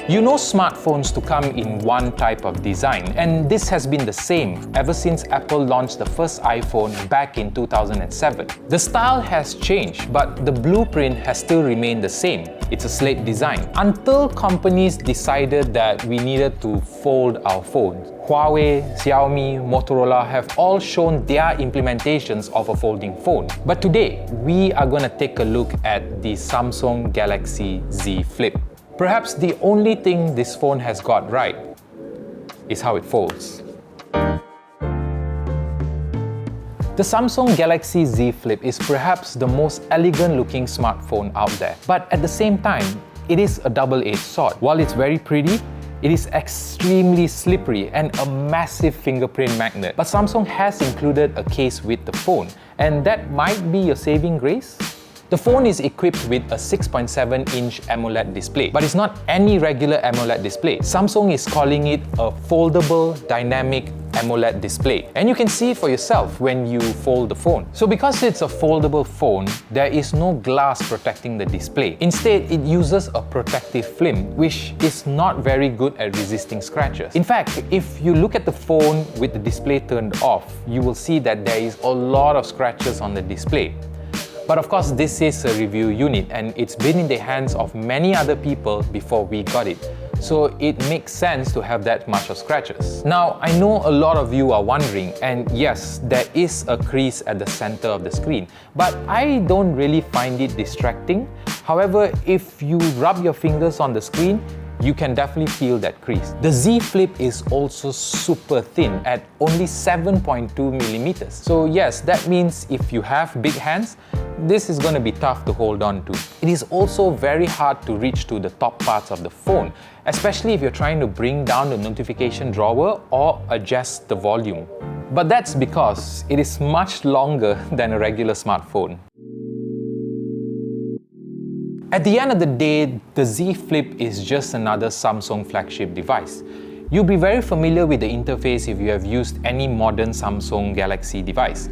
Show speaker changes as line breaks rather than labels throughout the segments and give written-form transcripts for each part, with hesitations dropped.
You know smartphones to come in one type of design, and this has been the same ever since Apple launched the first iPhone back in 2007. The style has changed, but the blueprint has still remained the same. It's a slate design. Until companies decided that we needed to fold our phones. Huawei, Xiaomi, Motorola have all shown their implementations of a folding phone. But today, we are going to take a look at the Samsung Galaxy Z Flip. Perhaps the only thing this phone has got right is how it folds. The Samsung Galaxy Z Flip is perhaps the most elegant looking smartphone out there. But at the same time, it is a double-edged sword. While it's very pretty, it is extremely slippery and a massive fingerprint magnet. But Samsung has included a case with the phone, and that might be your saving grace. The phone is equipped with a 6.7-inch AMOLED display, but it's not any regular AMOLED display. Samsung is calling it a foldable dynamic AMOLED display. And you can see it for yourself when you fold the phone. So because it's a foldable phone, there is no glass protecting the display. Instead, it uses a protective film, which is not very good at resisting scratches. In fact, if you look at the phone with the display turned off, you will see that there is a lot of scratches on the display. But of course, this is a review unit and it's been in the hands of many other people before we got it. So it makes sense to have that much of scratches. Now, I know a lot of you are wondering, and yes, there is a crease at the center of the screen, but I don't really find it distracting. However, if you rub your fingers on the screen, you can definitely feel that crease. The Z Flip is also super thin at only 7.2 millimeters. So yes, that means if you have big hands, this is going to be tough to hold on to. It is also very hard to reach to the top parts of the phone, especially if you're trying to bring down the notification drawer or adjust the volume. But that's because it is much longer than a regular smartphone. At the end of the day, the Z Flip is just another Samsung flagship device. You'll be very familiar with the interface if you have used any modern Samsung Galaxy device.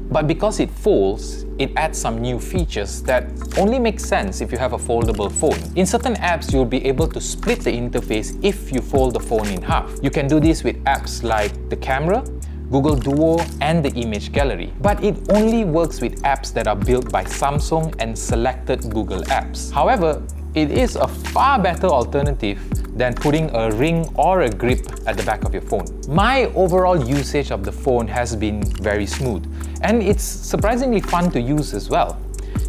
But because it folds, it adds some new features that only make sense if you have a foldable phone. In certain apps, you'll be able to split the interface if you fold the phone in half. You can do this with apps like the camera, Google Duo, and the image gallery. But it only works with apps that are built by Samsung and selected Google apps. However, it is a far better alternative than putting a ring or a grip at the back of your phone. My overall usage of the phone has been very smooth, and it's surprisingly fun to use as well.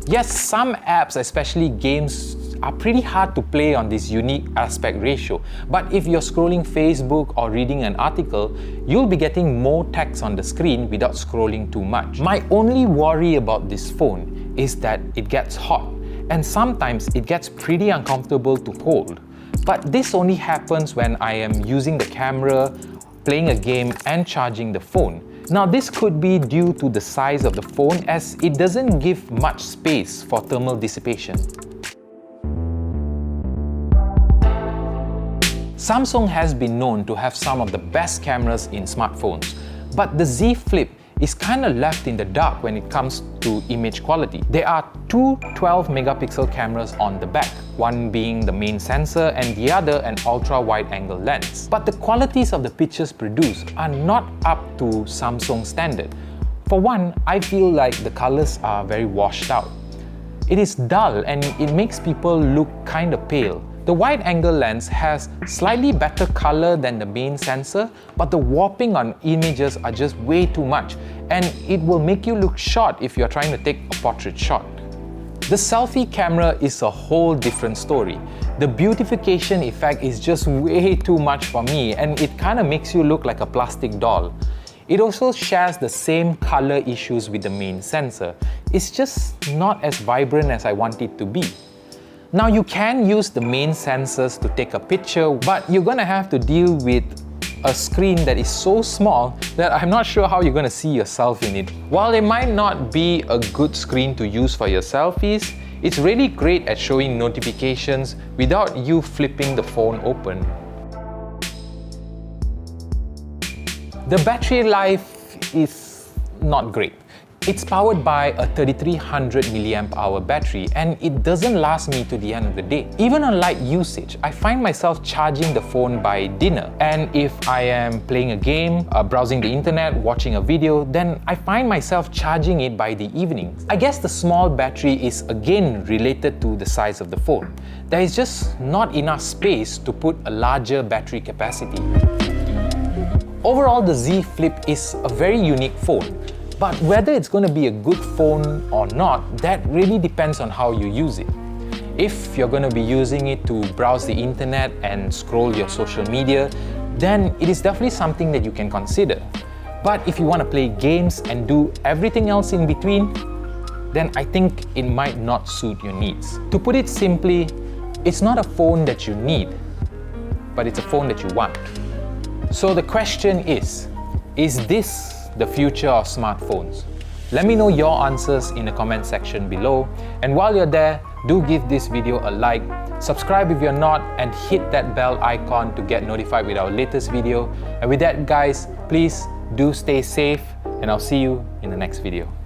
Yes, some apps, especially games, are pretty hard to play on this unique aspect ratio, but if you're scrolling Facebook or reading an article, you'll be getting more text on the screen without scrolling too much. My only worry about this phone is that it gets hot, and sometimes it gets pretty uncomfortable to hold. But this only happens when I am using the camera, playing a game, and charging the phone. Now, this could be due to the size of the phone, as it doesn't give much space for thermal dissipation. Samsung has been known to have some of the best cameras in smartphones, but the Z Flip is kind of left in the dark when it comes to image quality. There are two 12-megapixel cameras on the back, one being the main sensor and the other an ultra-wide-angle lens. But the qualities of the pictures produced are not up to Samsung standard. For one, I feel like the colors are very washed out. It is dull and it makes people look kind of pale. The wide-angle lens has slightly better color than the main sensor, but the warping on images are just way too much, and it will make you look short if you're trying to take a portrait shot. The selfie camera is a whole different story. The beautification effect is just way too much for me, and it kind of makes you look like a plastic doll. It also shares the same color issues with the main sensor. It's just not as vibrant as I want it to be. Now, you can use the main sensors to take a picture, but you're gonna have to deal with a screen that is so small that I'm not sure how you're gonna see yourself in it. While it might not be a good screen to use for your selfies, it's really great at showing notifications without you flipping the phone open. The battery life is not great. It's powered by a 3300 mAh battery and it doesn't last me to the end of the day. Even on light usage, I find myself charging the phone by dinner. And if I am playing a game, browsing the internet, watching a video, then I find myself charging it by the evening. I guess the small battery is again related to the size of the phone. There is just not enough space to put a larger battery capacity. Overall, the Z Flip is a very unique phone. But whether it's going to be a good phone or not, that really depends on how you use it. If you're going to be using it to browse the internet and scroll your social media, then it is definitely something that you can consider. But if you want to play games and do everything else in between, then I think it might not suit your needs. To put it simply, it's not a phone that you need, but it's a phone that you want. So the question is this the future of smartphones? Let me know your answers in the comment section below. And while you're there, do give this video a like, subscribe if you're not, and hit that bell icon to get notified with our latest video. And with that, guys, please do stay safe, and I'll see you in the next video.